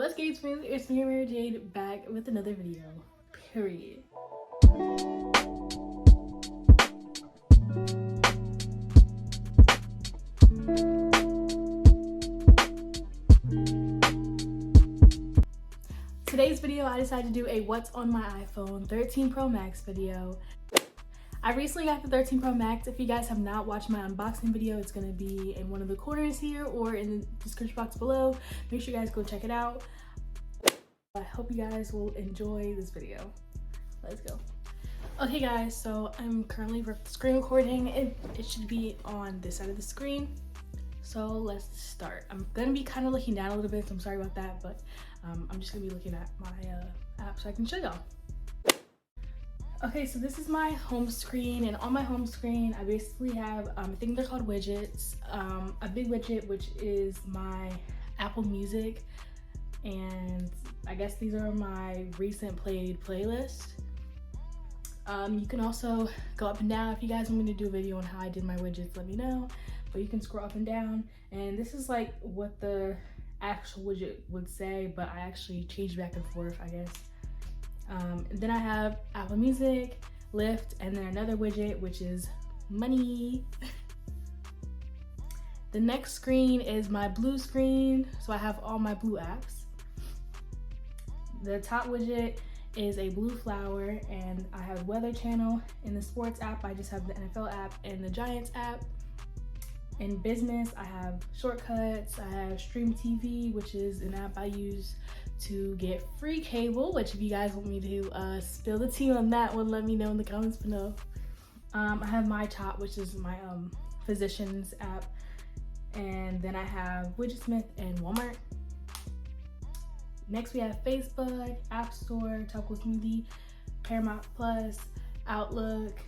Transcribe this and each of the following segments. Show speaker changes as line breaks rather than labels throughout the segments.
What's good, friends? It's me, Amirah Jade, back with another video. Period. Today's video, I decided to do a what's on my iPhone 13 Pro Max video. I recently got the 13 Pro Max. If you guys have not watched my unboxing video, it's going to be in one of the corners here or in the description box below. Make sure you guys go check it out. I hope you guys will enjoy this video. Let's go. Okay guys, so I'm currently screen recording. It should be on this side of the screen. So let's start. I'm gonna be kind of looking down a little bit, so I'm sorry about that, but I'm just gonna be looking at my app so I can show y'all. Okay, so this is my home screen, and on my home screen I basically have I think they're called widgets. A big widget, which is my Apple Music, and I guess these are my recent played playlist. You can also go up and down. If you guys want me to do a video on how I did my widgets, let me know. But you can scroll up and down, and this is like what the actual widget would say, but I actually changed back and forth, I guess. And then I have Apple Music, Lyft, and then another widget, which is money. The next screen is my blue screen, so I have all my blue apps. The top widget is a blue flower, and I have Weather Channel. In the sports app, I just have the NFL app and the Giants app. In business, I have Shortcuts, I have Stream TV, which is an app I use to get free cable, which if you guys want me to spill the tea on that one, let me know in the comments below. I have My Top, which is my physicians app, and then I have Widgetsmith and Walmart. Next we have Facebook, App Store, Topical Smoothie, Paramount Plus, Outlook,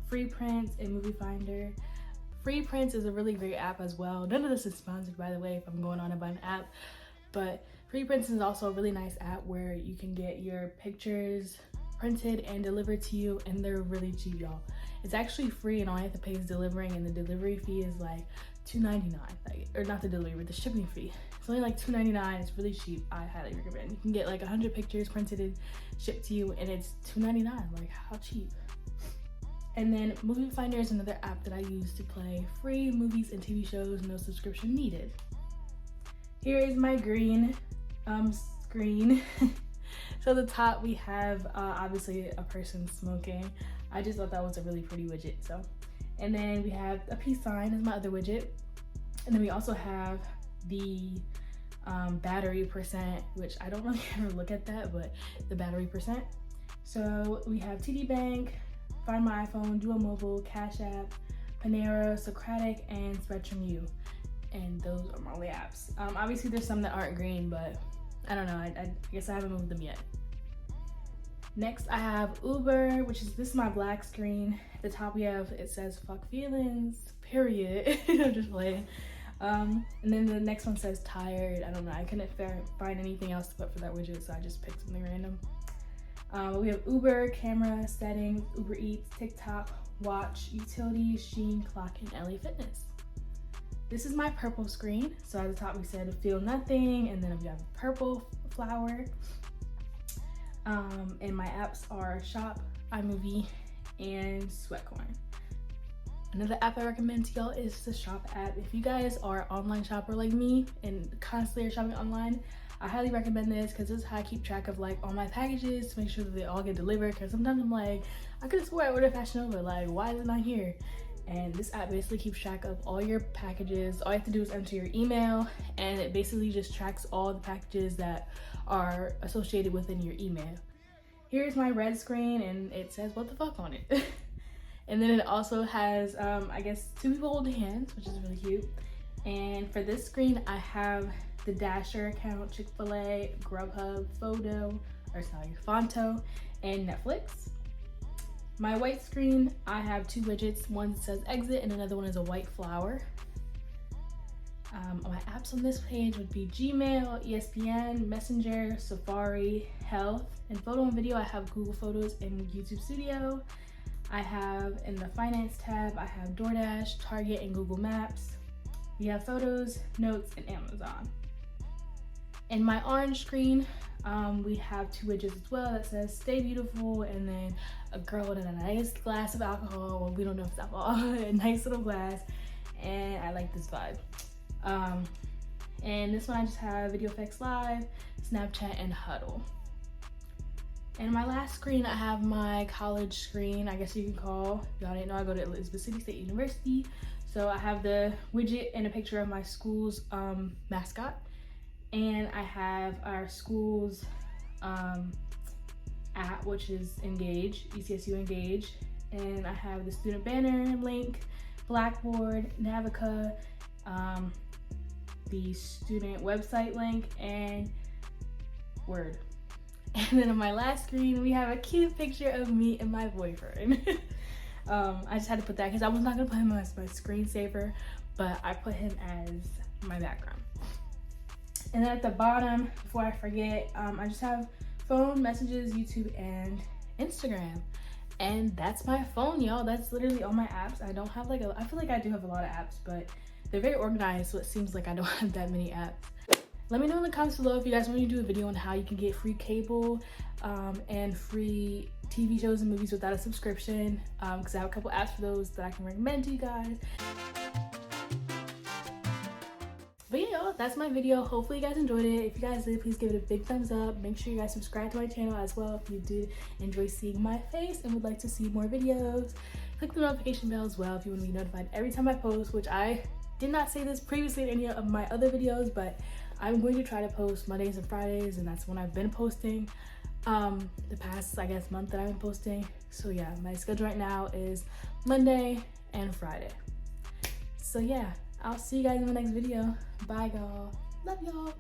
Free Prints, and Movie Finder. Free Prints is a really great app as well. None of this is sponsored, by the way, if I'm going on about an app, but Free Prints is also a really nice app where you can get your pictures printed and delivered to you, and they're really cheap, y'all. It's actually free, and all I have to pay is delivering, and the delivery fee is like $2.99, or not the delivery, the shipping fee. It's only like $2.99. It's really cheap. I highly recommend. You can get like 100 pictures printed and shipped to you, and it's $2.99. Like, how cheap? And then Movie Finder is another app that I use to play free movies and TV shows, no subscription needed. Here is my green screen. So the top we have obviously a person smoking. I just thought that was a really pretty widget. So, and then we have a peace sign as my other widget, and then we also have the battery percent, which I don't really ever look at that, but the battery percent. So we have TD Bank, Find My iPhone, Duo Mobile, Cash App, Panera, Socratic, and Spectrum U. And those are my only apps. Obviously there's some that aren't green, but I don't know, I guess I haven't moved them yet. Next I have Uber, which is, this is my black screen. At the top we have, it says fuck feelings, period. I'm just playing. And then the next one says tired. I don't know, I couldn't find anything else but for that widget, so I just picked something random. We have Uber, camera, settings, Uber Eats, TikTok, watch, utilities, Shein, clock, and LA Fitness. This is my purple screen. So at the top we said feel nothing, and then we have purple flower. And my apps are Shop, Imovie, and Sweatcoin. Another app I recommend to y'all is the Shop app. If you guys are an online shopper like me and constantly are shopping online, I highly recommend this because this is how I keep track of like all my packages to make sure that they all get delivered, because sometimes I'm like, I could have swore I ordered Fashion Nova, like why is it not here? And this app basically keeps track of all your packages. All you have to do is enter your email, and it basically just tracks all the packages that are associated within your email. Here's my red screen, and it says what the fuck on it. And then it also has I guess 2 people holding hands, which is really cute. And for this screen I have the Dasher account, Chick-fil-A, Grubhub, Fonto, and Netflix. My white screen, I have 2 widgets. One says exit and another one is a white flower. My apps on this page would be Gmail, ESPN, Messenger, Safari, Health. In photo and video, I have Google Photos and YouTube Studio. I have in the finance tab, I have DoorDash, Target, and Google Maps. We have photos, notes, and Amazon. In my orange screen, we have 2 widgets as well that says stay beautiful, and then a girl in a nice glass of alcohol. Well, we don't know if it's alcohol. A nice little glass, and I like this vibe. And this one I just have Video Effects Live, Snapchat, and Huddle. And my last screen, I have my college screen, I guess you can call. Y'all didn't know I go to Elizabeth City State University. So I have the widget and a picture of my school's mascot. And I have our school's app, which is Engage, ECSU Engage. And I have the student banner link, Blackboard, Navica, the student website link, and Word. And then on my last screen, we have a cute picture of me and my boyfriend. I just had to put that because I was not gonna put him as my screensaver, but I put him as my background. And then at the bottom, before I forget, I just have phone, messages, YouTube, and Instagram. And that's my phone, y'all. That's literally all my apps. I don't have I feel like I do have a lot of apps, but they're very organized, so it seems like I don't have that many apps. Let me know in the comments below if you guys want me to do a video on how you can get free cable and free TV shows and movies without a subscription, because I have a couple apps for those that I can recommend to you guys. But yeah, y'all, that's my video. Hopefully you guys enjoyed it. If you guys did, please give it a big thumbs up. Make sure you guys subscribe to my channel as well if you did enjoy seeing my face and would like to see more videos. Click the notification bell as well if you want to be notified every time I post, which I did not say this previously in any of my other videos, but I'm going to try to post Mondays and Fridays, and that's when I've been posting the past, I guess, month that I've been posting. So yeah, my schedule right now is Monday and Friday. So yeah, I'll see you guys in the next video. Bye, y'all. Love y'all.